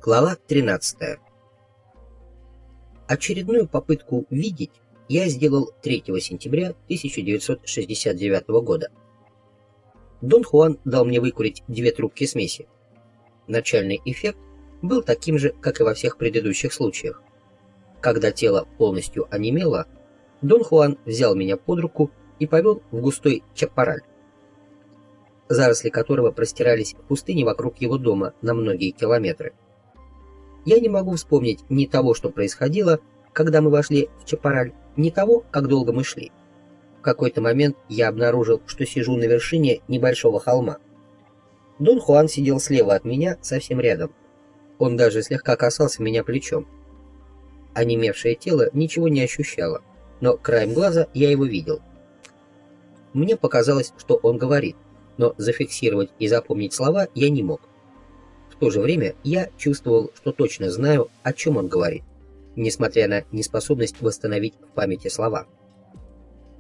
Глава 13. Очередную попытку видеть я сделал 3 сентября 1969 года. Дон Хуан дал мне выкурить 2 трубки смеси. Начальный эффект был таким же, как и во всех предыдущих случаях. Когда тело полностью онемело, Дон Хуан взял меня под руку и повел в густой чапараль, заросли которого простирались в пустыне вокруг его дома на многие километры. Я не могу вспомнить ни того, что происходило, когда мы вошли в чапараль, ни того, как долго мы шли. В какой-то момент я обнаружил, что сижу на вершине небольшого холма. Дон Хуан сидел слева от меня, совсем рядом. Он даже слегка касался меня плечом. Онемевшее тело ничего не ощущало, но краем глаза я его видел. Мне показалось, что он говорит, но зафиксировать и запомнить слова я не мог. В то же время я чувствовал, что точно знаю, о чем он говорит, несмотря на неспособность восстановить в памяти слова.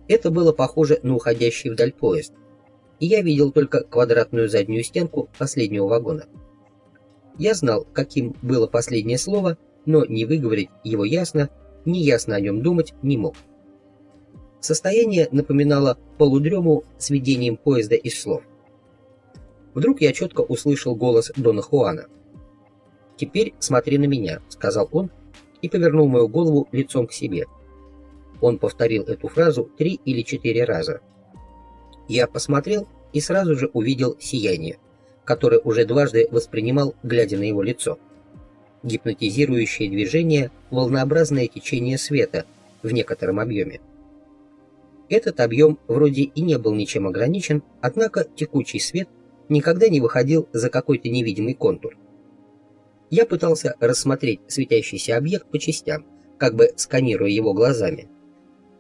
Это было похоже на уходящий вдаль поезд, и я видел только квадратную заднюю стенку последнего вагона. Я знал, каким было последнее слово, но ни выговорить его ясно, ни ясно о нем думать не мог. Состояние напоминало полудрему с видением поезда из слов. Вдруг я четко услышал голос Дона Хуана. «Теперь смотри на меня», — сказал он и повернул мою голову лицом к себе. Он повторил эту фразу 3 или 4 раза. Я посмотрел и сразу же увидел сияние, которое уже дважды воспринимал, глядя на его лицо. Гипнотизирующее движение, волнообразное течение света в некотором объеме. Этот объем вроде и не был ничем ограничен, однако текучий свет никогда не выходил за какой-то невидимый контур. Я пытался рассмотреть светящийся объект по частям, как бы сканируя его глазами.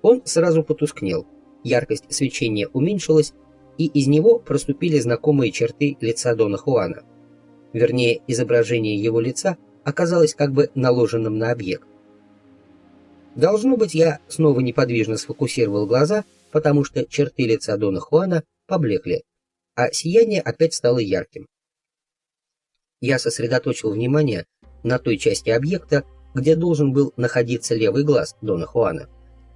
Он сразу потускнел, яркость свечения уменьшилась, и из него проступили знакомые черты лица Дона Хуана. Вернее, изображение его лица оказалось как бы наложенным на объект. Должно быть, я снова неподвижно сфокусировал глаза, потому что черты лица Дона Хуана поблекли, а сияние опять стало ярким. Я сосредоточил внимание на той части объекта, где должен был находиться левый глаз Дона Хуана,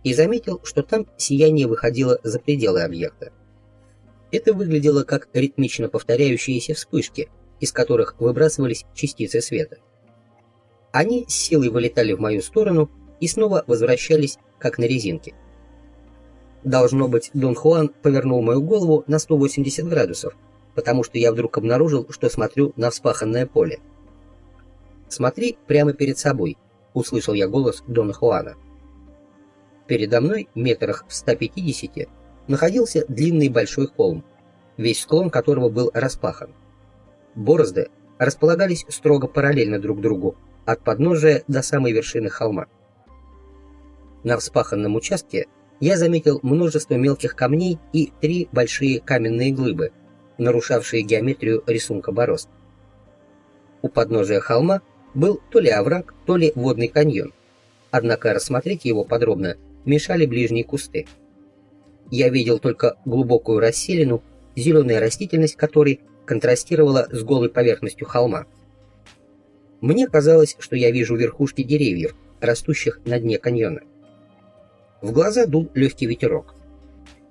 и заметил, что там сияние выходило за пределы объекта. Это выглядело как ритмично повторяющиеся вспышки, из которых выбрасывались частицы света. Они с силой вылетали в мою сторону и снова возвращались, как на резинке. Должно быть, Дон Хуан повернул мою голову на 180 градусов, потому что я вдруг обнаружил, что смотрю на вспаханное поле. «Смотри прямо перед собой», — услышал я голос Дона Хуана. Передо мной, метрах в 150, находился длинный большой холм, весь склон которого был распахан. Борозды располагались строго параллельно друг другу, от подножия до самой вершины холма. На вспаханном участке я заметил множество мелких камней и 3 большие каменные глыбы, нарушавшие геометрию рисунка борозд. У подножия холма был то ли овраг, то ли водный каньон, однако рассмотреть его подробно мешали ближние кусты. Я видел только глубокую расселину, зеленая растительность которой контрастировала с голой поверхностью холма. Мне казалось, что я вижу верхушки деревьев, растущих на дне каньона. В глаза дул легкий ветерок.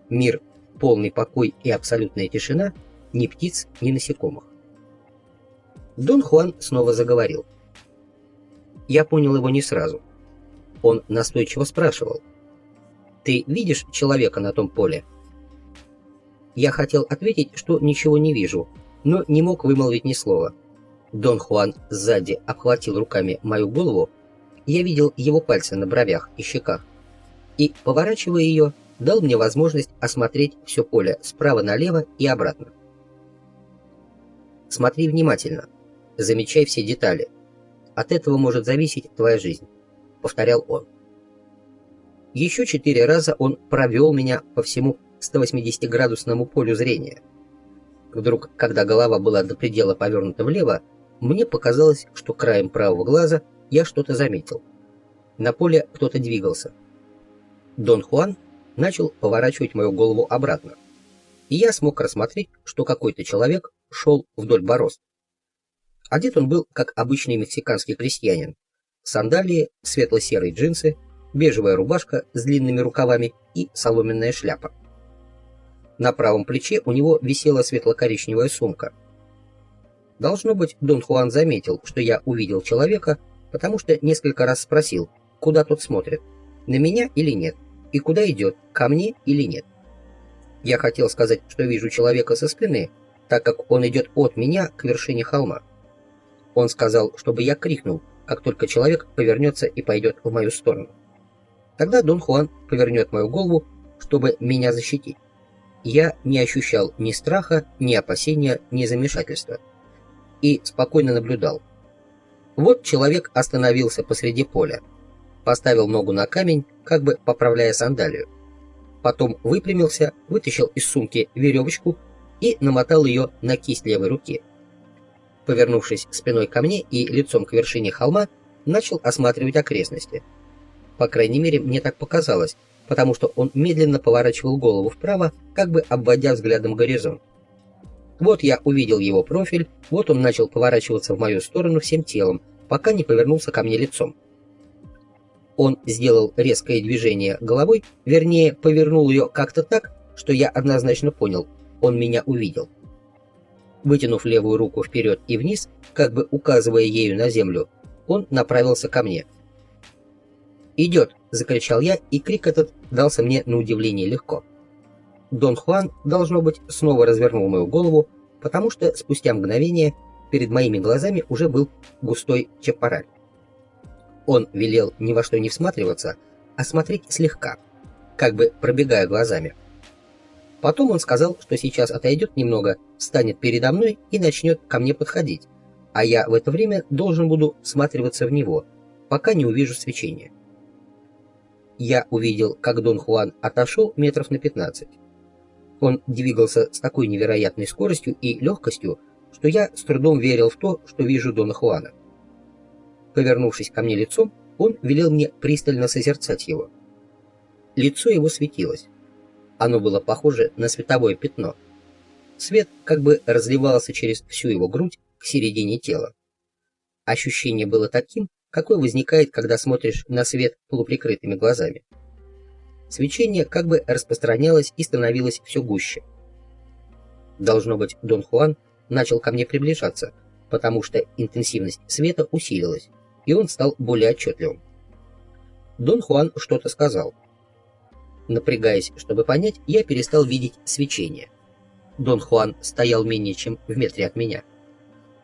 Мир, полный покой и абсолютная тишина, ни птиц, ни насекомых. Дон Хуан снова заговорил. Я понял его не сразу. Он настойчиво спрашивал: «Ты видишь человека на том поле?» Я хотел ответить, что ничего не вижу, но не мог вымолвить ни слова. Дон Хуан сзади обхватил руками мою голову, я видел его пальцы на бровях и щеках, и, поворачивая ее, дал мне возможность осмотреть все поле справа налево и обратно. «Смотри внимательно, замечай все детали. От этого может зависеть твоя жизнь», — повторял он. Еще 4 раза он провел меня по всему 180-градусному полю зрения. Вдруг, когда голова была до предела повернута влево, мне показалось, что краем правого глаза я что-то заметил. На поле кто-то двигался. Дон Хуан начал поворачивать мою голову обратно, и я смог рассмотреть, что какой-то человек шел вдоль борозд. Одет он был, как обычный мексиканский крестьянин. Сандалии, светло-серые джинсы, бежевая рубашка с длинными рукавами и соломенная шляпа. На правом плече у него висела светло-коричневая сумка. Должно быть, Дон Хуан заметил, что я увидел человека, потому что несколько раз спросил, куда тот смотрит, на меня или нет, и куда идет, ко мне или нет. Я хотел сказать, что вижу человека со спины, так как он идет от меня к вершине холма. Он сказал, чтобы я крикнул, как только человек повернется и пойдет в мою сторону. Тогда Дон Хуан повернет мою голову, чтобы меня защитить. Я не ощущал ни страха, ни опасения, ни замешательства. И спокойно наблюдал. Вот человек остановился посреди поля, поставил ногу на камень, как бы поправляя сандалию. Потом выпрямился, вытащил из сумки веревочку и намотал ее на кисть левой руки. Повернувшись спиной ко мне и лицом к вершине холма, начал осматривать окрестности. По крайней мере, мне так показалось, потому что он медленно поворачивал голову вправо, как бы обводя взглядом горизонт. Вот я увидел его профиль, вот он начал поворачиваться в мою сторону всем телом, пока не повернулся ко мне лицом. Он сделал резкое движение головой, вернее, повернул ее как-то так, что я однозначно понял, он меня увидел. Вытянув левую руку вперед и вниз, как бы указывая ею на землю, он направился ко мне. «Идет!» — закричал я, и крик этот дался мне на удивление легко. Дон Хуан, должно быть, снова развернул мою голову, потому что спустя мгновение перед моими глазами уже был густой чапараль. Он велел ни во что не всматриваться, а смотреть слегка, как бы пробегая глазами. Потом он сказал, что сейчас отойдет немного, встанет передо мной и начнет ко мне подходить, а я в это время должен буду всматриваться в него, пока не увижу свечения. Я увидел, как Дон Хуан отошел метров на 15. Он двигался с такой невероятной скоростью и легкостью, что я с трудом верил в то, что вижу Дона Хуана. Повернувшись ко мне лицом, он велел мне пристально созерцать его. Лицо его светилось. Оно было похоже на световое пятно. Свет как бы разливался через всю его грудь к середине тела. Ощущение было таким, какое возникает, когда смотришь на свет полуприкрытыми глазами. Свечение как бы распространялось и становилось все гуще. Должно быть, Дон Хуан начал ко мне приближаться, потому что интенсивность света усилилась, и он стал более отчетливым. Дон Хуан что-то сказал. Напрягаясь, чтобы понять, я перестал видеть свечение. Дон Хуан стоял менее чем в метре от меня.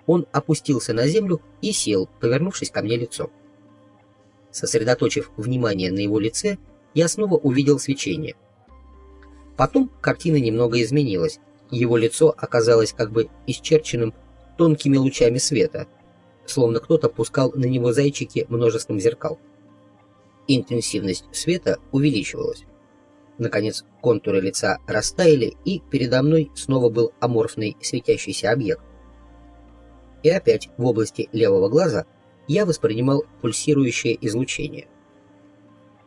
Он опустился на землю и сел, повернувшись ко мне лицом. Сосредоточив внимание на его лице, я снова увидел свечение. Потом картина немного изменилась. Его лицо оказалось как бы исчерченным тонкими лучами света, словно кто-то пускал на него зайчики множеством зеркал. Интенсивность света увеличивалась. Наконец, контуры лица растаяли, и передо мной снова был аморфный светящийся объект. И опять в области левого глаза я воспринимал пульсирующее излучение.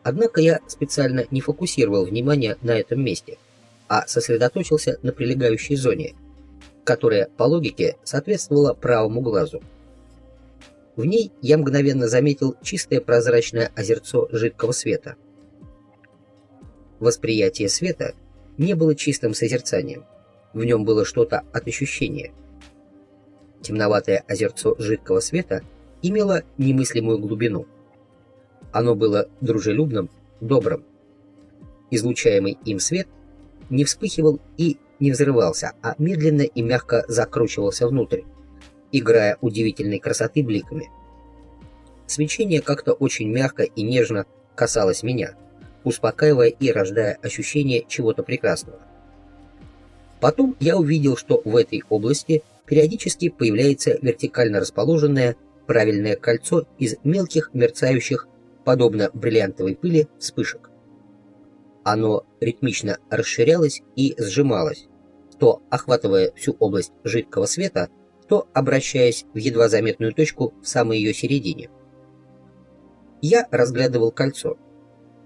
Однако я специально не фокусировал внимание на этом месте, а сосредоточился на прилегающей зоне, которая, по логике, соответствовала правому глазу. В ней я мгновенно заметил чистое прозрачное озерцо жидкого света. Восприятие света не было чистым созерцанием, в нем было что-то от ощущения. Темноватое озерцо жидкого света имело немыслимую глубину. Оно было дружелюбным, добрым. Излучаемый им свет не вспыхивал и не взрывался, а медленно и мягко закручивался внутрь, играя удивительной красоты бликами. Свечение как-то очень мягко и нежно касалось меня, успокаивая и рождая ощущение чего-то прекрасного. Потом я увидел, что в этой области периодически появляется вертикально расположенное правильное кольцо из мелких мерцающих, подобно бриллиантовой пыли, вспышек. Оно ритмично расширялось и сжималось, то охватывая всю область жидкого света, то обращаясь в едва заметную точку в самой ее середине. Я разглядывал кольцо.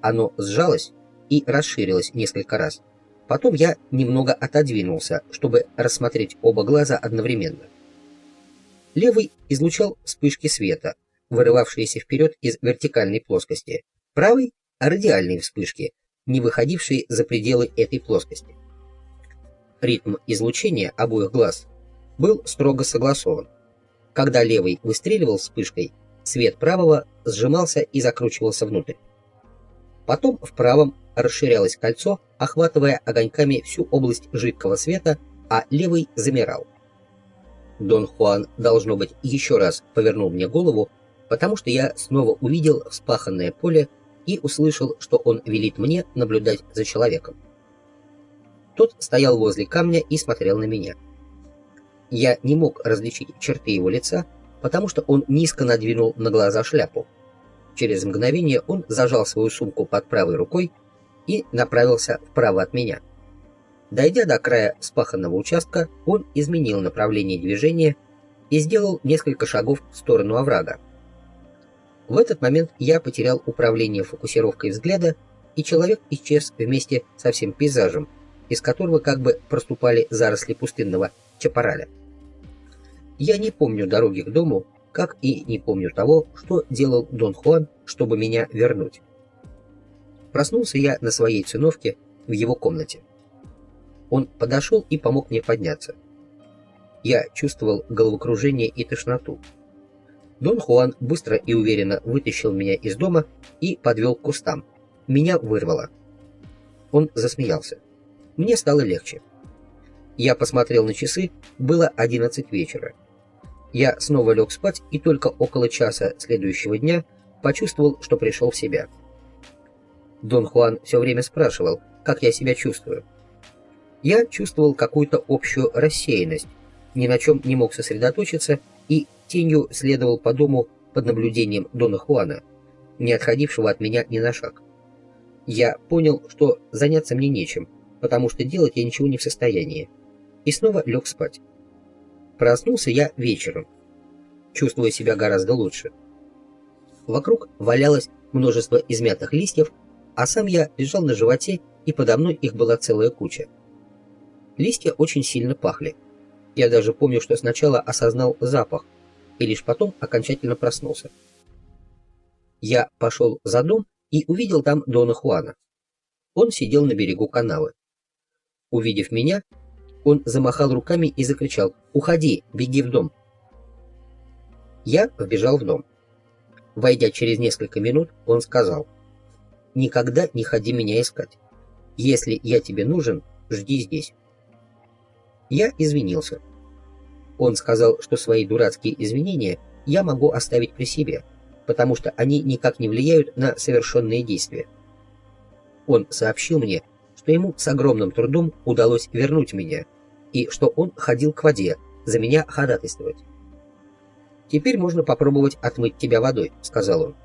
Оно сжалось и расширилось несколько раз. Потом я немного отодвинулся, чтобы рассмотреть оба глаза одновременно. Левый излучал вспышки света, вырывавшиеся вперед из вертикальной плоскости, правый — радиальные вспышки, не выходившие за пределы этой плоскости. Ритм излучения обоих глаз был строго согласован. Когда левый выстреливал вспышкой, свет правого сжимался и закручивался внутрь. Потом в правом расширялось кольцо, охватывая огоньками всю область жидкого света, а левый замирал. Дон Хуан, должно быть, еще раз повернул мне голову, потому что я снова увидел вспаханное поле и услышал, что он велит мне наблюдать за человеком. Тот стоял возле камня и смотрел на меня. Я не мог различить черты его лица, потому что он низко надвинул на глаза шляпу. Через мгновение он зажал свою сумку под правой рукой и направился вправо от меня. Дойдя до края вспаханного участка, он изменил направление движения и сделал несколько шагов в сторону оврага. В этот момент я потерял управление фокусировкой взгляда, и человек исчез вместе со всем пейзажем, из которого как бы проступали заросли пустынного чапараля. Я не помню дороги к дому, как и не помню того, что делал Дон Хуан, чтобы меня вернуть. Проснулся я на своей циновке в его комнате. Он подошел и помог мне подняться. Я чувствовал головокружение и тошноту. Дон Хуан быстро и уверенно вытащил меня из дома и подвел к кустам. Меня вырвало. Он засмеялся. Мне стало легче. Я посмотрел на часы, было 11 вечера. Я снова лег спать и только около часа следующего дня почувствовал, что пришел в себя. Дон Хуан все время спрашивал, как я себя чувствую. Я чувствовал какую-то общую рассеянность, ни на чем не мог сосредоточиться и тенью следовал по дому под наблюдением Дона Хуана, не отходившего от меня ни на шаг. Я понял, что заняться мне нечем, потому что делать я ничего не в состоянии, и снова лег спать. Проснулся я вечером, чувствуя себя гораздо лучше. Вокруг валялось множество измятых листьев, а сам я лежал на животе, и подо мной их была целая куча. Листья очень сильно пахли. Я даже помню, что сначала осознал запах, и лишь потом окончательно проснулся. Я пошел за дом и увидел там Дона Хуана. Он сидел на берегу канавы. Увидев меня, он замахал руками и закричал: «Уходи, беги в дом!» Я вбежал в дом. Войдя через несколько минут, он сказал: «Никогда не ходи меня искать. Если я тебе нужен, жди здесь». Я извинился. Он сказал, что свои дурацкие извинения я могу оставить при себе, потому что они никак не влияют на совершенные действия. Он сообщил мне, что ему с огромным трудом удалось вернуть меня, и что он ходил к воде, за меня ходатайствовать. «Теперь можно попробовать отмыть тебя водой», — сказал он.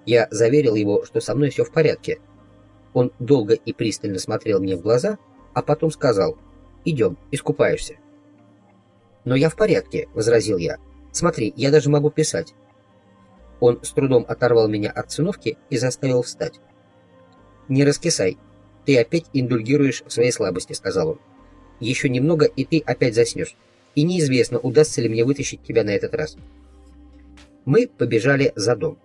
Я заверил его, что со мной все в порядке. Он долго и пристально смотрел мне в глаза, а потом сказал: «Идем, искупаешься». «Но я в порядке», — возразил я. «Смотри, я даже могу писать». Он с трудом оторвал меня от циновки и заставил встать. «Не раскисай, ты опять индульгируешь в своей слабости», — сказал он. «Еще немного, и ты опять заснешь, и неизвестно, удастся ли мне вытащить тебя на этот раз». Мы побежали за дом.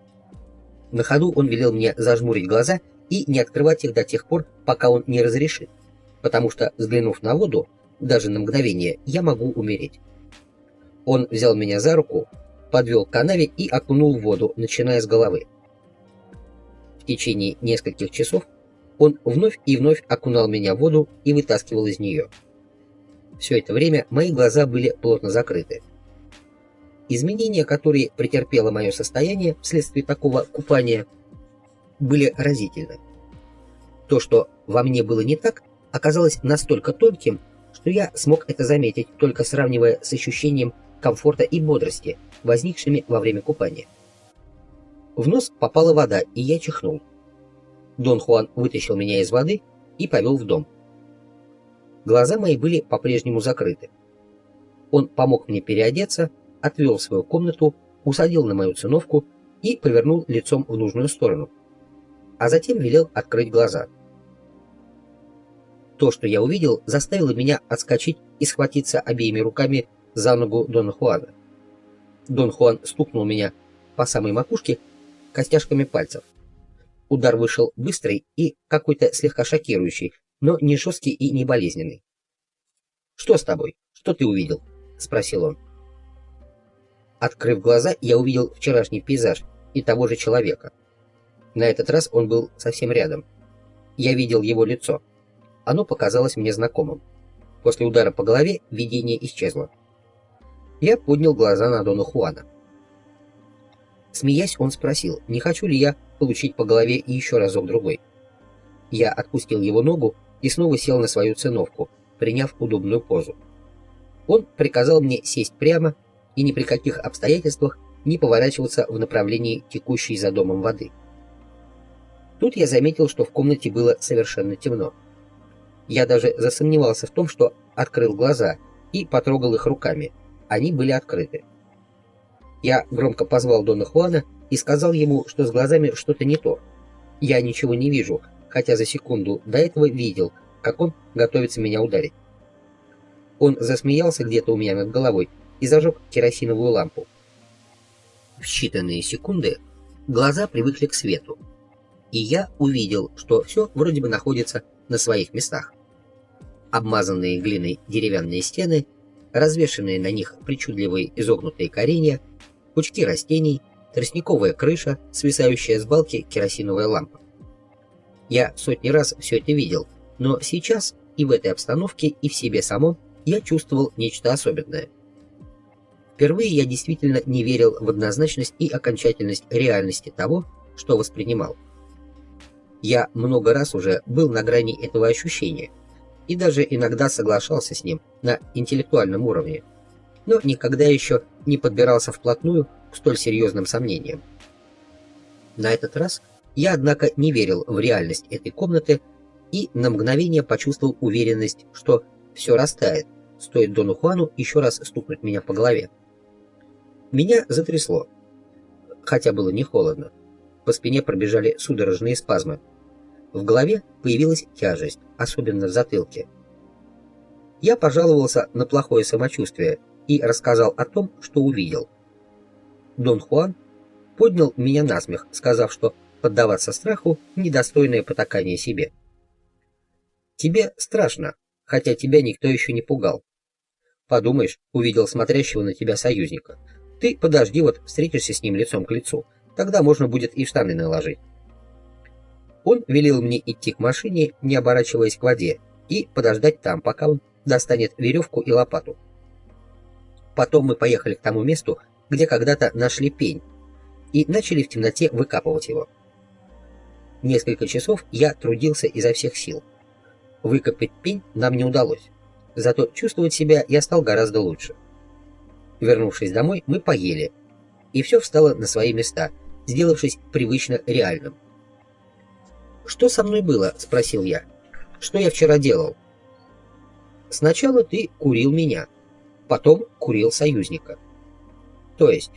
На ходу он велел мне зажмурить глаза и не открывать их до тех пор, пока он не разрешит, потому что, взглянув на воду, даже на мгновение, я могу умереть. Он взял меня за руку, подвел к канаве и окунул в воду, начиная с головы. В течение нескольких часов он вновь и вновь окунал меня в воду и вытаскивал из нее. Все это время мои глаза были плотно закрыты. Изменения, которые претерпело мое состояние вследствие такого купания, были разительны. То, что во мне было не так, оказалось настолько тонким, что я смог это заметить, только сравнивая с ощущением комфорта и бодрости, возникшими во время купания. В нос попала вода, и я чихнул. Дон Хуан вытащил меня из воды и повел в дом. Глаза мои были по-прежнему закрыты. Он помог мне переодеться, отвел в свою комнату, усадил на мою циновку и повернул лицом в нужную сторону, а затем велел открыть глаза. То, что я увидел, заставило меня отскочить и схватиться обеими руками за ногу Дона Хуана. Дон Хуан стукнул меня по самой макушке костяшками пальцев. Удар вышел быстрый и какой-то слегка шокирующий, но не жесткий и не болезненный. «Что с тобой? Что ты увидел?» — спросил он. Открыв глаза, я увидел вчерашний пейзаж и того же человека. На этот раз он был совсем рядом. Я видел его лицо. Оно показалось мне знакомым. После удара по голове видение исчезло. Я поднял глаза на Дона Хуана. Смеясь, он спросил, не хочу ли я получить по голове еще разок-другой. Я отпустил его ногу и снова сел на свою циновку, приняв удобную позу. Он приказал мне сесть прямо и ни при каких обстоятельствах не поворачиваться в направлении текущей за домом воды. Тут я заметил, что в комнате было совершенно темно. Я даже засомневался в том, что открыл глаза и потрогал их руками. Они были открыты. Я громко позвал Дона Хуана и сказал ему, что с глазами что-то не то. Я ничего не вижу, хотя за секунду до этого видел, как он готовится меня ударить. Он засмеялся где-то у меня над головой и зажег керосиновую лампу. В считанные секунды глаза привыкли к свету, и я увидел, что все вроде бы находится на своих местах. Обмазанные глиной деревянные стены, развешанные на них причудливые изогнутые коренья, пучки растений, тростниковая крыша, свисающая с балки керосиновая лампа. Я сотни раз все это видел, но сейчас и в этой обстановке, и в себе самом я чувствовал нечто особенное. Впервые я действительно не верил в однозначность и окончательность реальности того, что воспринимал. Я много раз уже был на грани этого ощущения и даже иногда соглашался с ним на интеллектуальном уровне, но никогда еще не подбирался вплотную к столь серьезным сомнениям. На этот раз я, однако, не верил в реальность этой комнаты и на мгновение почувствовал уверенность, что все растает, стоит Дону Хуану еще раз стукнуть меня по голове. Меня затрясло, хотя было не холодно. По спине пробежали судорожные спазмы. В голове появилась тяжесть, особенно в затылке. Я пожаловался на плохое самочувствие и рассказал о том, что увидел. Дон Хуан поднял меня на смех, сказав, что поддаваться страху — недостойное потакание себе. «Тебе страшно, хотя тебя никто еще не пугал. Подумаешь, увидел смотрящего на тебя союзника. Ты подожди, вот встретишься с ним лицом к лицу, тогда можно будет и штаны наложить». Он велел мне идти к машине, не оборачиваясь к воде, и подождать там, пока он достанет веревку и лопату. Потом мы поехали к тому месту, где когда-то нашли пень, и начали в темноте выкапывать его. Несколько часов я трудился изо всех сил. Выкопать пень нам не удалось, зато чувствовать себя я стал гораздо лучше. Вернувшись домой, мы поели, и все встало на свои места, сделавшись привычно реальным. «Что со мной было?» — спросил я. «Что я вчера делал?» «Сначала ты курил меня, потом курил союзника. То есть,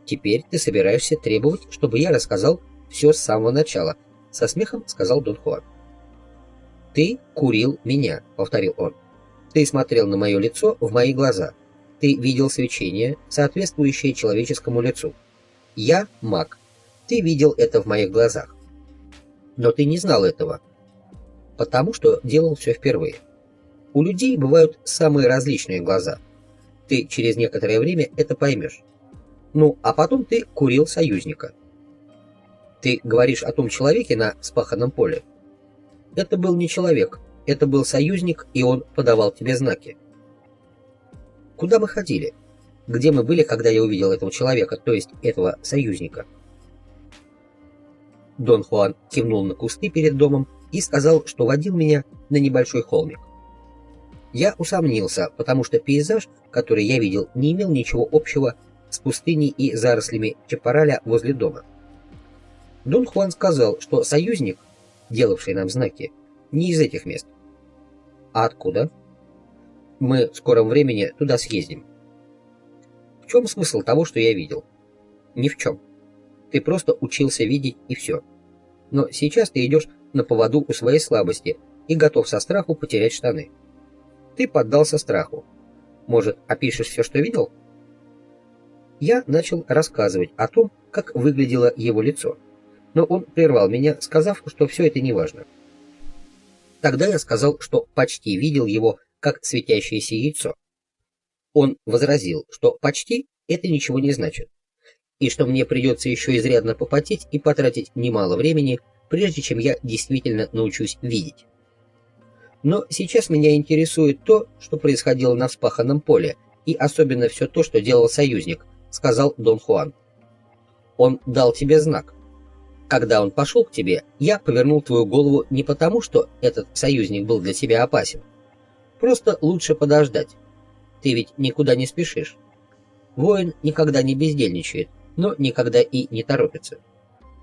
теперь ты собираешься требовать, чтобы я рассказал все с самого начала», — со смехом сказал Дон Хуан. «Ты курил меня», — повторил он. «Ты смотрел на мое лицо в мои глаза. Ты видел свечение, соответствующее человеческому лицу. Я маг. Ты видел это в моих глазах. Но ты не знал этого, потому что делал все впервые. У людей бывают самые различные глаза. Ты через некоторое время это поймешь. Ну, а потом ты курил союзника. Ты говоришь о том человеке на вспаханном поле. Это был не человек, это был союзник, и он подавал тебе знаки. Куда мы ходили? Где мы были, когда я увидел этого человека, то есть этого союзника?» Дон Хуан кивнул на кусты перед домом и сказал, что водил меня на небольшой холмик. Я усомнился, потому что пейзаж, который я видел, не имел ничего общего с пустыней и зарослями чапараля возле дома. Дон Хуан сказал, что союзник, делавший нам знаки, не из этих мест. «А откуда?» «Мы в скором времени туда съездим». «В чем смысл того, что я видел?» «Ни в чем. Ты просто учился видеть, и все. Но сейчас ты идешь на поводу у своей слабости и готов со страху потерять штаны. Ты поддался страху. Может, опишешь все, что видел?» Я начал рассказывать о том, как выглядело его лицо, но он прервал меня, сказав, что все это неважно. Тогда я сказал, что почти видел его как светящееся яйцо. Он возразил, что почти это ничего не значит, и что мне придется еще изрядно попотеть и потратить немало времени, прежде чем я действительно научусь видеть. Но сейчас меня интересует то, что происходило на вспаханном поле, и особенно все то, что делал союзник, сказал Дон Хуан. Он дал тебе знак. Когда он пошел к тебе, я повернул твою голову не потому, что этот союзник был для тебя опасен. Просто лучше подождать. Ты ведь никуда не спешишь. Воин никогда не бездельничает, но никогда и не торопится.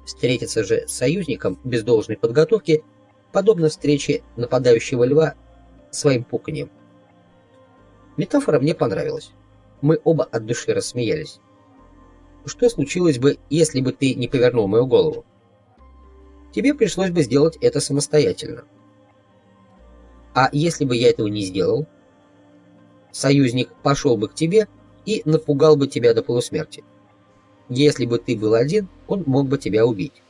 Встретиться же с союзником без должной подготовки подобно встрече нападающего льва своим пуканьем. Метафора мне понравилась. Мы оба от души рассмеялись. Что случилось бы, если бы ты не повернул мою голову? Тебе пришлось бы сделать это самостоятельно. А если бы я этого не сделал? Союзник пошел бы к тебе и напугал бы тебя до полусмерти. Если бы ты был один, он мог бы тебя убить.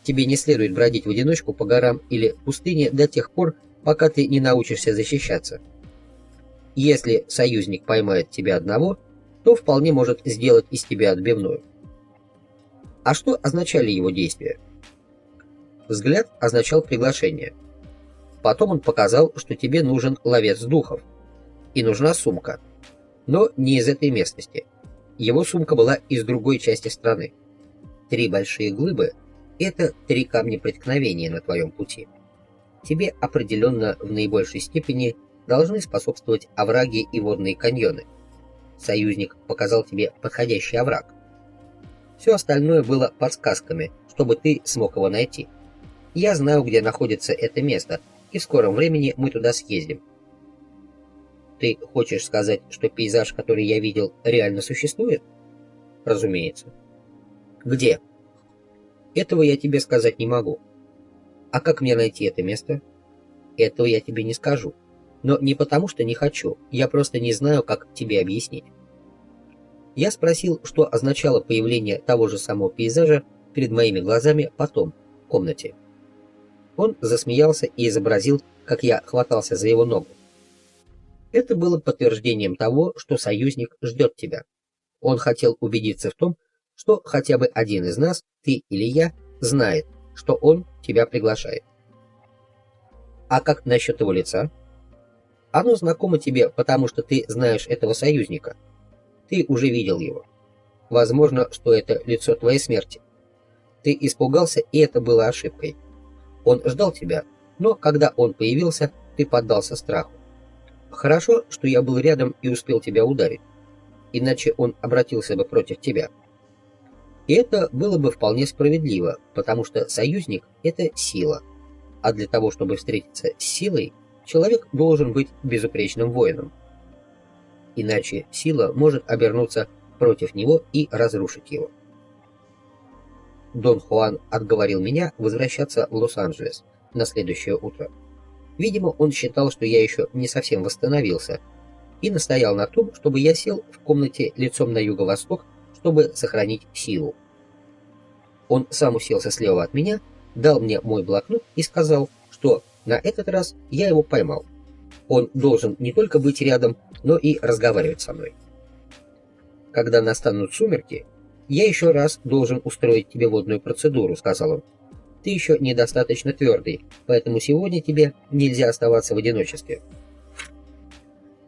Тебе не следует бродить в одиночку по горам или пустыне до тех пор, пока ты не научишься защищаться. Если союзник поймает тебя одного, то вполне может сделать из тебя отбивную. А что означали его действия? Взгляд означал приглашение. Потом он показал, что тебе нужен ловец духов. И нужна сумка. Но не из этой местности. Его сумка была из другой части страны. 3 большие глыбы — это 3 камня преткновения на твоем пути. Тебе определенно в наибольшей степени должны способствовать овраги и водные каньоны. Союзник показал тебе подходящий овраг. Все остальное было подсказками, чтобы ты смог его найти. Я знаю, где находится это место, и в скором времени мы туда съездим. Ты хочешь сказать, что пейзаж, который я видел, реально существует? Разумеется. Где? Этого я тебе сказать не могу. А как мне найти это место? Этого я тебе не скажу. Но не потому, что не хочу, я просто не знаю, как тебе объяснить. Я спросил, что означало появление того же самого пейзажа перед моими глазами потом, в комнате. Он засмеялся и изобразил, как я хватался за его ногу. Это было подтверждением того, что союзник ждет тебя. Он хотел убедиться в том, что хотя бы один из нас, ты или я, знает, что он тебя приглашает. А как насчет его лица? Оно знакомо тебе, потому что ты знаешь этого союзника. Ты уже видел его. Возможно, что это лицо твоей смерти. Ты испугался, и это было ошибкой. Он ждал тебя, но когда он появился, ты поддался страху. Хорошо, что я был рядом и успел тебя ударить, иначе он обратился бы против тебя. И это было бы вполне справедливо, потому что союзник — это сила, а для того, чтобы встретиться с силой, человек должен быть безупречным воином. Иначе сила может обернуться против него и разрушить его. Дон Хуан отговорил меня возвращаться в Лос-Анджелес на следующее утро. Видимо, он считал, что я еще не совсем восстановился, и настоял на том, чтобы я сел в комнате лицом на юго-восток, чтобы сохранить силу. Он сам уселся слева от меня, дал мне мой блокнот и сказал, что на этот раз я его поймал. Он должен не только быть рядом, но и разговаривать со мной. Когда настанут сумерки, я еще раз должен устроить тебе водную процедуру, сказал он. Ты еще недостаточно твердый, поэтому сегодня тебе нельзя оставаться в одиночестве.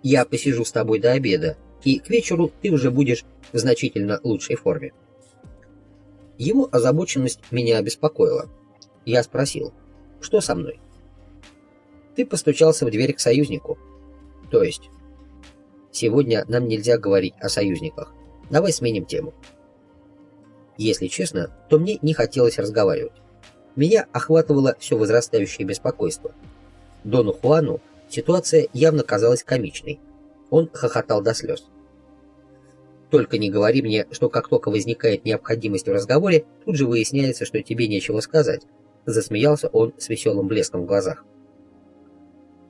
Я посижу с тобой до обеда, и к вечеру ты уже будешь в значительно лучшей форме. Его озабоченность меня обеспокоила. Я спросил, что со мной? Ты постучался в дверь к союзнику. То есть? Сегодня нам нельзя говорить о союзниках. Давай сменим тему. Если честно, то мне не хотелось разговаривать. Меня охватывало все возрастающее беспокойство. Дону Хуану ситуация явно казалась комичной. Он хохотал до слез. Только не говори мне, что как только возникает необходимость в разговоре, тут же выясняется, что тебе нечего сказать. Засмеялся он с веселым блеском в глазах.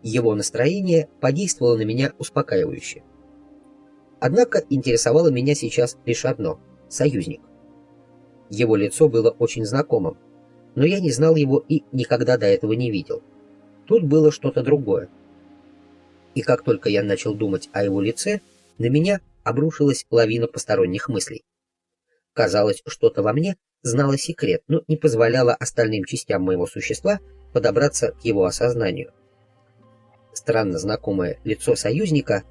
Его настроение подействовало на меня успокаивающе. Однако интересовало меня сейчас лишь одно — союзник. Его лицо было очень знакомым, но я не знал его и никогда до этого не видел. Тут было что-то другое. И как только я начал думать о его лице, на меня обрушилась лавина посторонних мыслей. Казалось, что-то во мне знало секрет, но не позволяло остальным частям моего существа подобраться к его осознанию. Странно знакомое лицо союзника,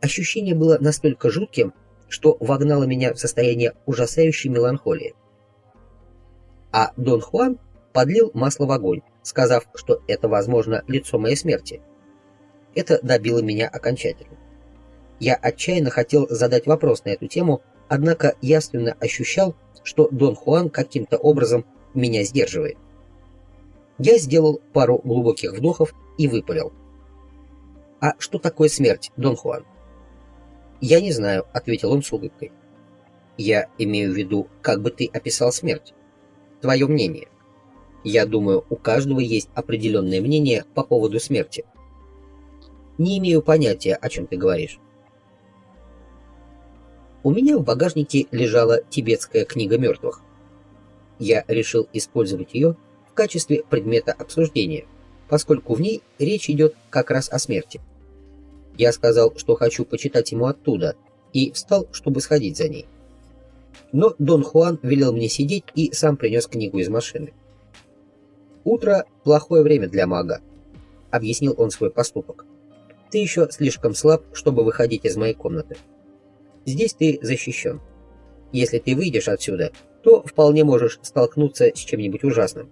ощущение было настолько жутким, что вогнало меня в состояние ужасающей меланхолии. А Дон Хуан подлил масло в огонь, сказав, что это, возможно, лицо моей смерти. Это добило меня окончательно. Я отчаянно хотел задать вопрос на эту тему, однако явственно ощущал, что Дон Хуан каким-то образом меня сдерживает. Я сделал пару глубоких вдохов и выпалил: «А что такое смерть, Дон Хуан?» «Я не знаю», — ответил он с улыбкой. «Я имею в виду, как бы ты описал смерть? Твое мнение. Я думаю, у каждого есть определенное мнение по поводу смерти». «Не имею понятия, о чем ты говоришь». У меня в багажнике лежала тибетская книга мертвых. Я решил использовать ее в качестве предмета обсуждения, поскольку в ней речь идет как раз о смерти. Я сказал, что хочу почитать ему оттуда, и встал, чтобы сходить за ней. Но Дон Хуан велел мне сидеть и сам принес книгу из машины. «Утро — плохое время для мага», — объяснил он свой поступок. «Ты еще слишком слаб, чтобы выходить из моей комнаты. Здесь ты защищен. Если ты выйдешь отсюда, то вполне можешь столкнуться с чем-нибудь ужасным.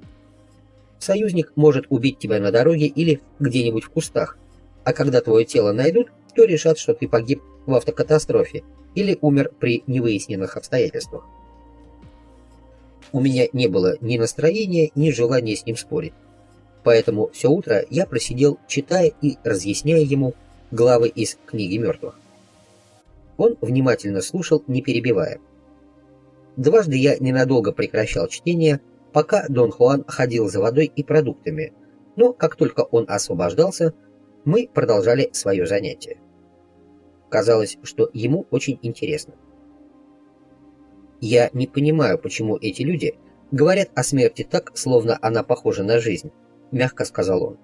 Союзник может убить тебя на дороге или где-нибудь в кустах, а когда твое тело найдут, то решат, что ты погиб в автокатастрофе или умер при невыясненных обстоятельствах». У меня не было ни настроения, ни желания с ним спорить. Поэтому все утро я просидел, читая и разъясняя ему главы из книги мертвых. Он внимательно слушал, не перебивая. Дважды я ненадолго прекращал чтение, пока Дон Хуан ходил за водой и продуктами, но как только он освобождался, мы продолжали свое занятие. Казалось, что ему очень интересно. «Я не понимаю, почему эти люди говорят о смерти так, словно она похожа на жизнь», — мягко сказал он.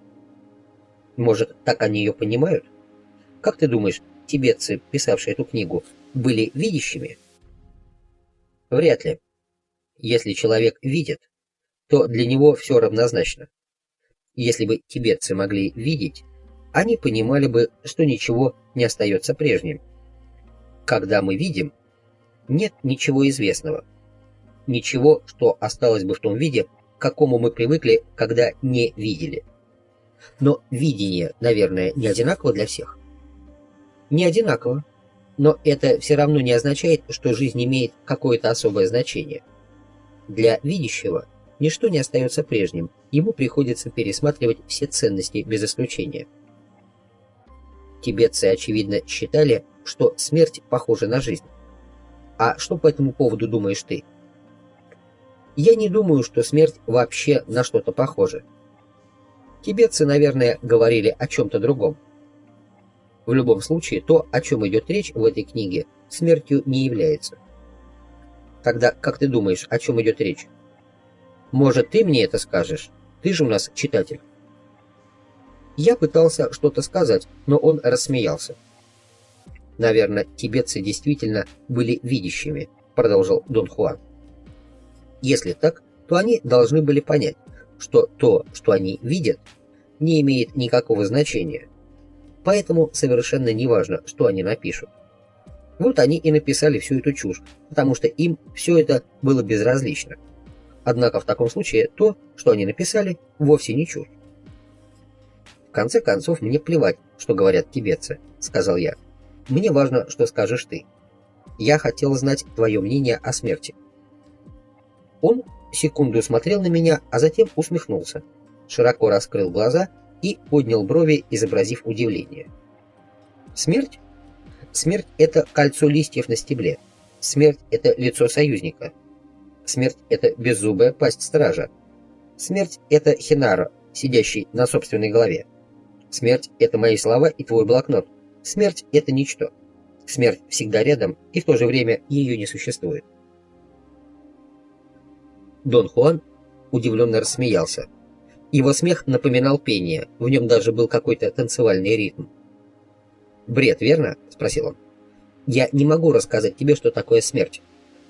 «Может, так они ее понимают? Как ты думаешь, тибетцы, писавшие эту книгу, были видящими?» «Вряд ли. Если человек видит, то для него все равнозначно. Если бы тибетцы могли видеть, они понимали бы, что ничего не остается прежним. Когда мы видим, нет ничего известного. Ничего, что осталось бы в том виде, к какому мы привыкли, когда не видели. Но видение, наверное, не одинаково для всех». «Не одинаково. Но это все равно не означает, что жизнь имеет какое-то особое значение. Для видящего ничто не остается прежним, ему приходится пересматривать все ценности без исключения». Тибетцы, очевидно, считали, что смерть похожа на жизнь. А что по этому поводу думаешь ты? Я не думаю, что смерть вообще на что-то похожа. Тибетцы, наверное, говорили о чем-то другом. В любом случае, то, о чем идет речь в этой книге, смертью не является. Тогда, как ты думаешь, о чем идет речь? Может, ты мне это скажешь? Ты же у нас читатель. Я пытался что-то сказать, но он рассмеялся. «Наверное, тибетцы действительно были видящими», — продолжил Дон Хуан. «Если так, то они должны были понять, что то, что они видят, не имеет никакого значения. Поэтому совершенно неважно, что они напишут. Вот они и написали всю эту чушь, потому что им все это было безразлично. Однако в таком случае то, что они написали, вовсе не чушь». «В конце концов, мне плевать, что говорят тибетцы», — сказал я. «Мне важно, что скажешь ты. Я хотел знать твое мнение о смерти». Он секунду смотрел на меня, а затем усмехнулся, широко раскрыл глаза и поднял брови, изобразив удивление. «Смерть? Смерть — это кольцо листьев на стебле. Смерть — это лицо союзника. Смерть — это беззубая пасть стража. Смерть — это Хинара, сидящий на собственной голове. Смерть — это мои слова и твой блокнот. Смерть — это ничто. Смерть всегда рядом, и в то же время ее не существует. Дон Хуан удивленно рассмеялся. Его смех напоминал пение, в нем даже был какой-то танцевальный ритм. «Бред, верно?» — спросил он. «Я не могу рассказать тебе, что такое смерть,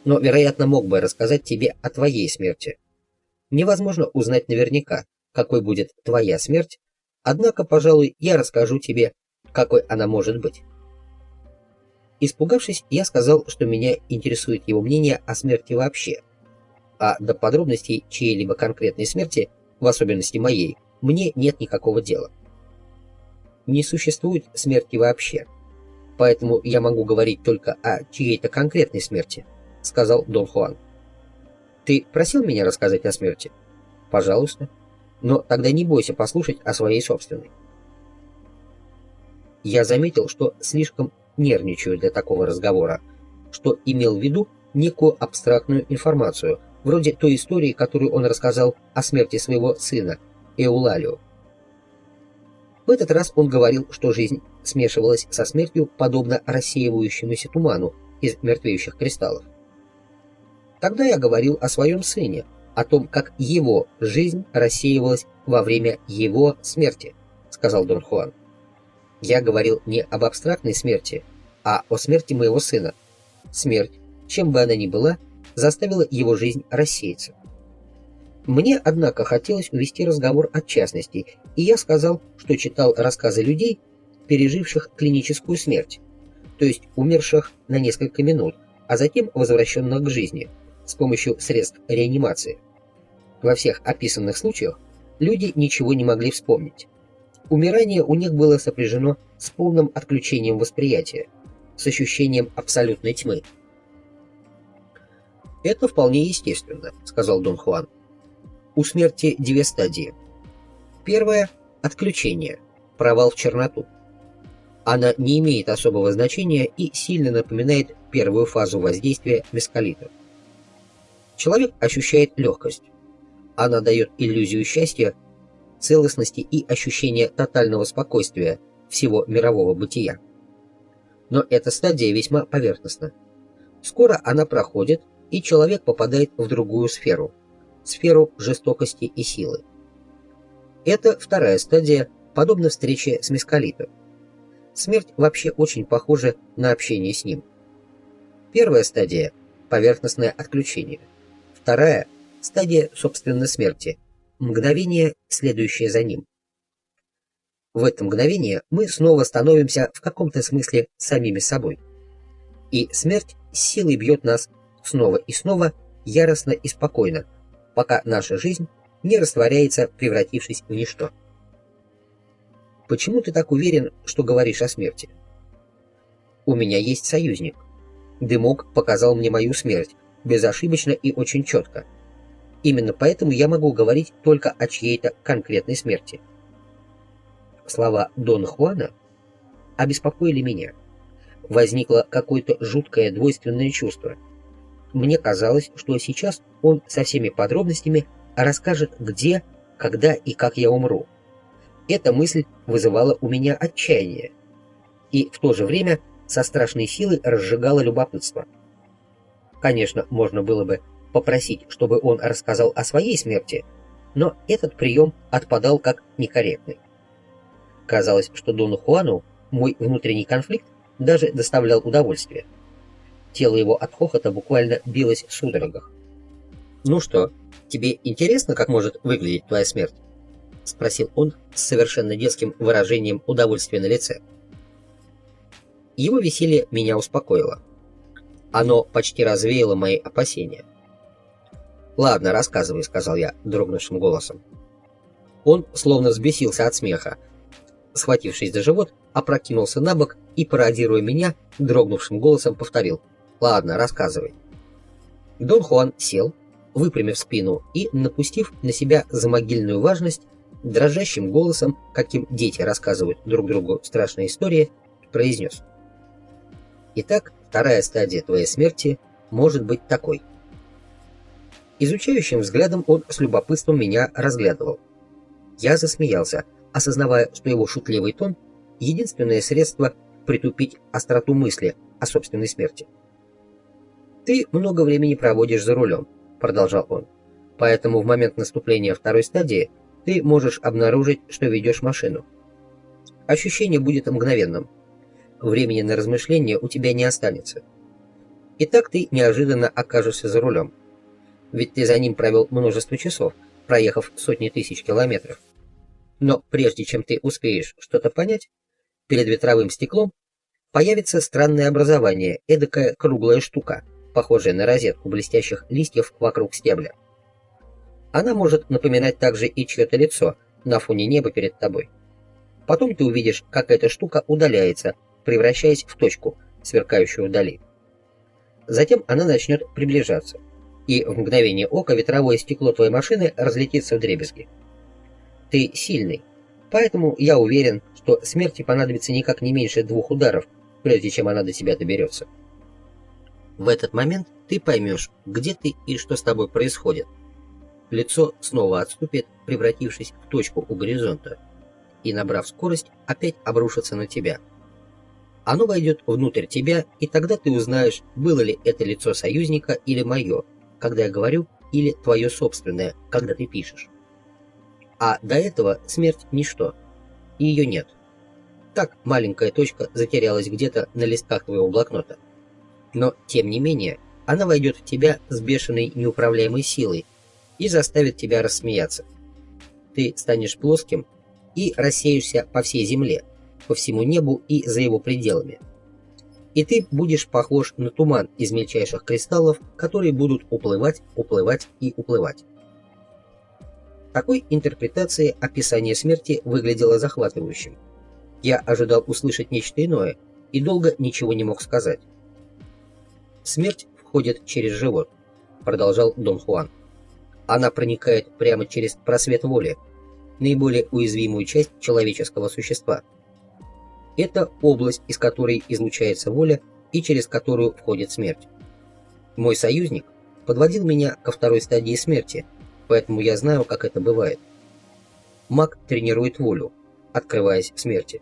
но, вероятно, мог бы рассказать тебе о твоей смерти. Невозможно узнать наверняка, какой будет твоя смерть, однако, пожалуй, я расскажу тебе, какой она может быть». Испугавшись, я сказал, что меня интересует его мнение о смерти вообще, а до подробностей чьей-либо конкретной смерти, в особенности моей, мне нет никакого дела. Не существует смерти вообще, поэтому я могу говорить только о чьей-то конкретной смерти, сказал Дон Хуан. Ты просил меня рассказать о смерти? Пожалуйста. Но тогда не бойся послушать о своей собственной. Я заметил, что слишком нервничаю для такого разговора, что имел в виду некую абстрактную информацию, вроде той истории, которую он рассказал о смерти своего сына, Эулалио. В этот раз он говорил, что жизнь смешивалась со смертью, подобно рассеивающемуся туману из мертвеющих кристаллов. Тогда я говорил о своем сыне, о том, как его жизнь рассеивалась во время его смерти, сказал Дон Хуан. Я говорил не об абстрактной смерти, а о смерти моего сына. Смерть, чем бы она ни была, заставила его жизнь рассеяться. Мне, однако, хотелось увести разговор от частностей, и я сказал, что читал рассказы людей, переживших клиническую смерть, то есть умерших на несколько минут, а затем возвращенных к жизни с помощью средств реанимации. Во всех описанных случаях люди ничего не могли вспомнить. Умирание у них было сопряжено с полным отключением восприятия, с ощущением абсолютной тьмы. «Это вполне естественно», — сказал Дон Хуан. «У смерти две стадии. Первая — отключение, провал в черноту. Она не имеет особого значения и сильно напоминает первую фазу воздействия мескалита. Человек ощущает легкость. Она дает иллюзию счастья, целостности и ощущение тотального спокойствия всего мирового бытия. Но эта стадия весьма поверхностна. Скоро она проходит, и человек попадает в другую сферу – сферу жестокости и силы. Это вторая стадия, подобно встрече с мескалитом. Смерть вообще очень похожа на общение с ним. Первая стадия – поверхностное отключение. Вторая – стадия собственной смерти, мгновение, следующее за ним. В это мгновение мы снова становимся в каком-то смысле самими собой. И смерть с силой бьет нас снова и снова, яростно и спокойно, пока наша жизнь не растворяется, превратившись в ничто. Почему ты так уверен, что говоришь о смерти? У меня есть союзник. Дымок показал мне мою смерть, безошибочно и очень четко. Именно поэтому я могу говорить только о чьей-то конкретной смерти. Слова Дона Хуана обеспокоили меня. Возникло какое-то жуткое двойственное чувство. Мне казалось, что сейчас он со всеми подробностями расскажет, где, когда и как я умру. Эта мысль вызывала у меня отчаяние и в то же время со страшной силой разжигала любопытство. Конечно, можно было бы попросить, чтобы он рассказал о своей смерти, но этот прием отпадал как некорректный. Казалось, что Дону Хуану мой внутренний конфликт даже доставлял удовольствие. Тело его от хохота буквально билось в судорогах. «Ну что, тебе интересно, как может выглядеть твоя смерть?» — спросил он с совершенно детским выражением удовольствия на лице. Его веселье меня успокоило. Оно почти развеяло мои опасения. «Ладно, рассказывай», — сказал я дрогнувшим голосом. Он словно взбесился от смеха. Схватившись за живот, опрокинулся на бок и, пародируя меня, дрогнувшим голосом повторил: «Ладно, рассказывай». Дон Хуан сел, выпрямив спину и, напустив на себя замогильную важность, дрожащим голосом, каким дети рассказывают друг другу страшные истории, произнес: «Итак, вторая стадия твоей смерти может быть такой». Изучающим взглядом он с любопытством меня разглядывал. Я засмеялся, осознавая, что его шутливый тон — единственное средство притупить остроту мысли о собственной смерти. «Ты много времени проводишь за рулем», — продолжал он, «поэтому в момент наступления второй стадии ты можешь обнаружить, что ведешь машину. Ощущение будет мгновенным. Времени на размышления у тебя не останется. И так ты неожиданно окажешься за рулем. Ведь ты за ним провел множество часов, проехав сотни тысяч километров. Но прежде чем ты успеешь что-то понять, перед ветровым стеклом появится странное образование, эдакая круглая штука, похожая на розетку блестящих листьев вокруг стебля. Она может напоминать также и чье-то лицо на фоне неба перед тобой. Потом ты увидишь, как эта штука удаляется, превращаясь в точку, сверкающую вдали. Затем она начнет приближаться, и в мгновение ока ветровое стекло твоей машины разлетится вдребезги. Ты сильный, поэтому я уверен, что смерти понадобится никак не меньше 2 ударов, прежде чем она до тебя доберется. В этот момент ты поймешь, где ты и что с тобой происходит. Лицо снова отступит, превратившись в точку у горизонта, и, набрав скорость, опять обрушится на тебя. Оно войдет внутрь тебя, и тогда ты узнаешь, было ли это лицо союзника или мое, когда я говорю, или твое собственное, когда ты пишешь. А до этого смерть – ничто. Ее нет. Так маленькая точка затерялась где-то на листках твоего блокнота. Но, тем не менее, она войдет в тебя с бешеной неуправляемой силой и заставит тебя рассмеяться. Ты станешь плоским и рассеешься по всей земле, по всему небу и за его пределами. И ты будешь похож на туман из мельчайших кристаллов, которые будут уплывать, уплывать и уплывать. Такой интерпретации описание смерти выглядело захватывающим. Я ожидал услышать нечто иное и долго ничего не мог сказать. «Смерть входит через живот», — продолжал Дон Хуан. «Она проникает прямо через просвет воли, наиболее уязвимую часть человеческого существа. Это область, из которой излучается воля и через которую входит смерть. Мой союзник подводил меня ко второй стадии смерти, поэтому я знаю, как это бывает. Маг тренирует волю, открываясь смерти.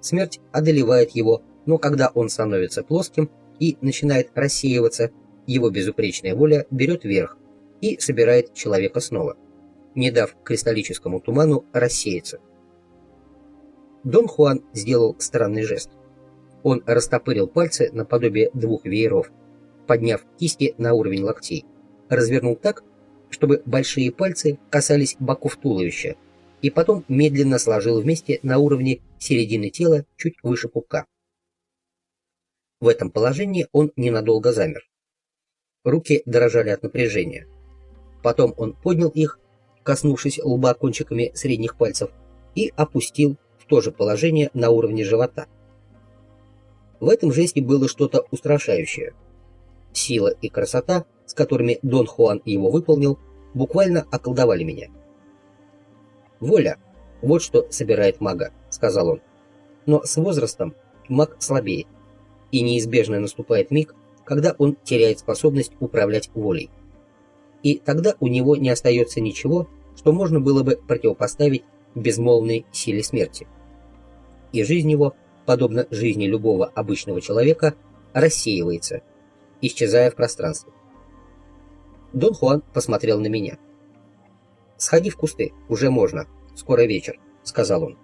Смерть одолевает его, но когда он становится плоским и начинает рассеиваться, его безупречная воля берет верх и собирает человека снова, не дав кристаллическому туману рассеяться. Дон Хуан сделал странный жест. Он растопырил пальцы наподобие 2 вееров, подняв кисти на уровень локтей, развернул так, чтобы большие пальцы касались боков туловища, и потом медленно сложил вместе на уровне середины тела чуть выше пупка. В этом положении он ненадолго замер. Руки дрожали от напряжения. Потом он поднял их, коснувшись лба кончиками средних пальцев, и опустил в то же положение на уровне живота. В этом жесте было что-то устрашающее. Сила и красота, с которыми Дон Хуан его выполнил, буквально околдовали меня. «Воля — вот что собирает мага», — сказал он. «Но с возрастом маг слабеет, и неизбежно наступает миг, когда он теряет способность управлять волей. И тогда у него не остается ничего, что можно было бы противопоставить безмолвной силе смерти. И жизнь его, подобно жизни любого обычного человека, рассеивается, исчезая в пространстве». Дон Хуан посмотрел на меня. «Сходи в кусты, уже можно, скоро вечер», — сказал он.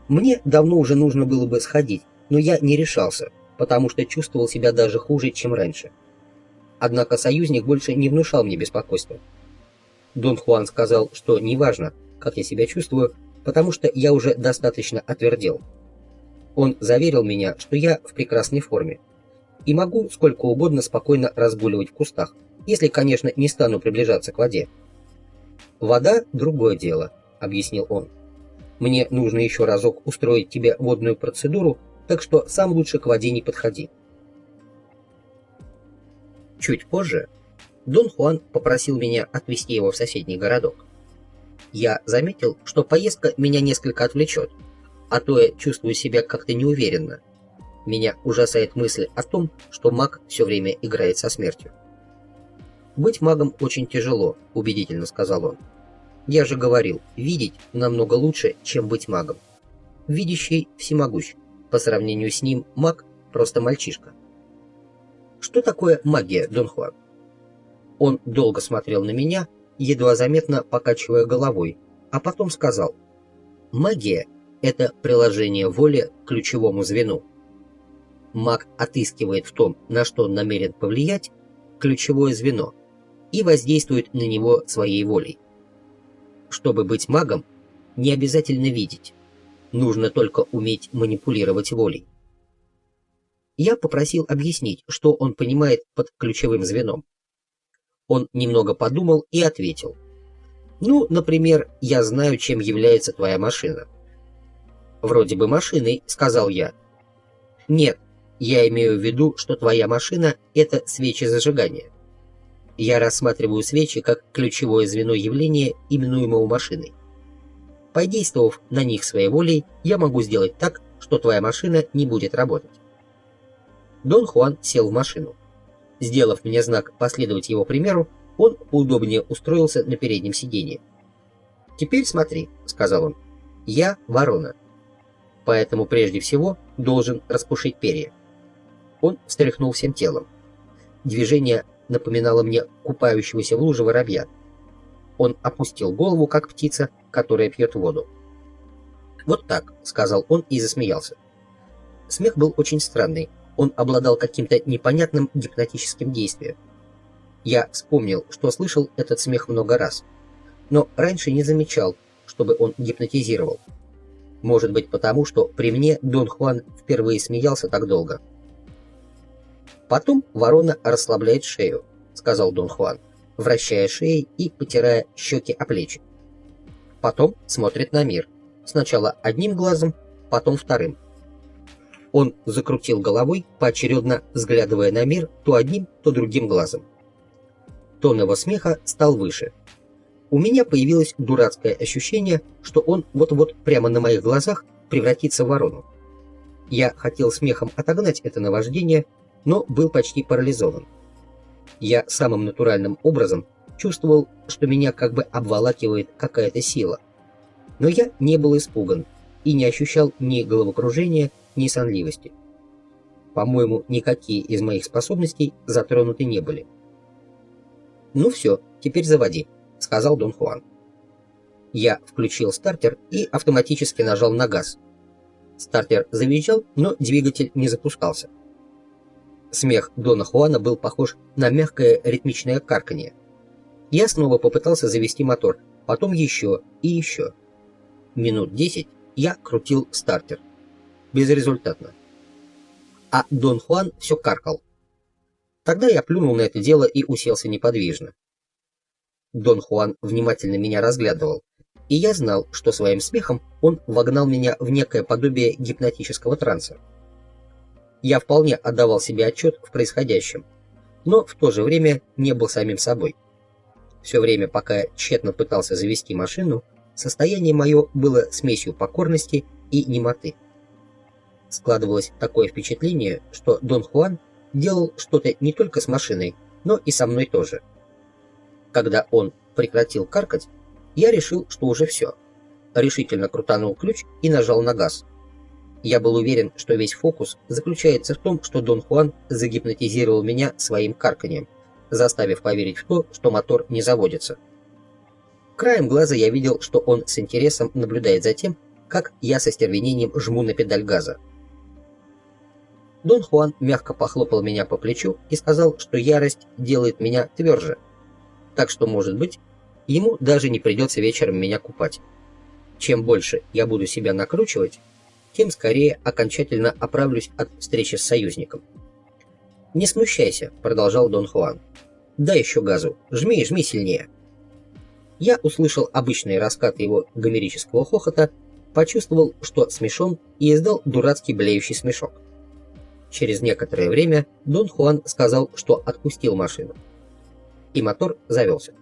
Мне давно уже нужно было бы сходить, но я не решался, потому что чувствовал себя даже хуже, чем раньше. Однако союзник больше не внушал мне беспокойства. Дон Хуан сказал, что неважно, как я себя чувствую, потому что я уже достаточно отвердел. Он заверил меня, что я в прекрасной форме и могу сколько угодно спокойно разгуливать в кустах, если, конечно, не стану приближаться к воде. «Вода — другое дело», — объяснил он. «Мне нужно еще разок устроить тебе водную процедуру, так что сам лучше к воде не подходи». Чуть позже Дон Хуан попросил меня отвезти его в соседний городок. Я заметил, что поездка меня несколько отвлечет, а то я чувствую себя как-то неуверенно. Меня ужасает мысль о том, что маг все время играет со смертью. «Быть магом очень тяжело», — убедительно сказал он. «Я же говорил, видеть намного лучше, чем быть магом. Видящий всемогущ. По сравнению с ним маг просто мальчишка. Что такое магия, Дон Хуан? Он долго смотрел на меня, едва заметно покачивая головой, а потом сказал: магия — это приложение воли к ключевому звену. Маг отыскивает в том, на что он намерен повлиять, ключевое звено и воздействует на него своей волей. Чтобы быть магом, не обязательно видеть, нужно только уметь манипулировать волей. Я попросил объяснить, что он понимает под ключевым звеном. Он немного подумал и ответил: ну, например, я знаю, чем является твоя машина. Вроде бы машиной, сказал я. Нет, я имею в виду, что твоя машина — это свечи зажигания. Я рассматриваю свечи как ключевое звено явления, именуемого машиной. Подействовав на них своей волей, я могу сделать так, что твоя машина не будет работать. Дон Хуан сел в машину. Сделав мне знак последовать его примеру, он поудобнее устроился на переднем сиденье. «Теперь смотри», — сказал он, — «я ворона, поэтому прежде всего должен распушить перья». Он встряхнул всем телом. Движение напоминало мне купающегося в луже воробья. Он опустил голову, как птица, которая пьет воду. «Вот так», — сказал он и засмеялся. Смех был очень странный. Он обладал каким-то непонятным гипнотическим действием. Я вспомнил, что слышал этот смех много раз, но раньше не замечал, чтобы он гипнотизировал. Может быть, потому что при мне Дон Хуан впервые смеялся так долго. «Потом ворона расслабляет шею», — сказал Дон Хуан, вращая шеей и потирая щеки о плечи. Потом смотрит на мир, сначала одним глазом, потом вторым. Он закрутил головой, поочередно взглядывая на мир то одним, то другим глазом. Тон его смеха стал выше. У меня появилось дурацкое ощущение, что он вот-вот прямо на моих глазах превратится в ворону. Я хотел смехом отогнать это наваждение, но был почти парализован. Я самым натуральным образом чувствовал, что меня как бы обволакивает какая-то сила. Но я не был испуган и не ощущал ни головокружения, ни сонливости. По-моему, никакие из моих способностей затронуты не были. «Ну все, теперь заводи», — сказал Дон Хуан. Я включил стартер и автоматически нажал на газ. Стартер завизжал, но двигатель не запускался. Смех Дона Хуана был похож на мягкое ритмичное карканье. Я снова попытался завести мотор, потом еще и еще. Минут 10 я крутил стартер. Безрезультатно. А Дон Хуан все каркал. Тогда я плюнул на это дело и уселся неподвижно. Дон Хуан внимательно меня разглядывал, и я знал, что своим смехом он вогнал меня в некое подобие гипнотического транса. Я вполне отдавал себе отчет в происходящем, но в то же время не был самим собой. Все время, пока я тщетно пытался завести машину, состояние мое было смесью покорности и немоты. Складывалось такое впечатление, что Дон Хуан делал что-то не только с машиной, но и со мной тоже. Когда он прекратил каркать, я решил, что уже все. Решительно крутанул ключ и нажал на газ. Я был уверен, что весь фокус заключается в том, что Дон Хуан загипнотизировал меня своим карканьем, заставив поверить в то, что мотор не заводится. Краем глаза я видел, что он с интересом наблюдает за тем, как я со стервенением жму на педаль газа. Дон Хуан мягко похлопал меня по плечу и сказал, что ярость делает меня тверже, так что, может быть, ему даже не придется вечером меня купать. Чем больше я буду себя накручивать, тем скорее окончательно оправлюсь от встречи с союзником. «Не смущайся», — продолжал Дон Хуан. «Дай еще газу, жми сильнее». Я услышал обычные раскаты его гомерического хохота, почувствовал, что смешон, и издал дурацкий блеющий смешок. Через некоторое время Дон Хуан сказал, что отпустил машину. И мотор завелся.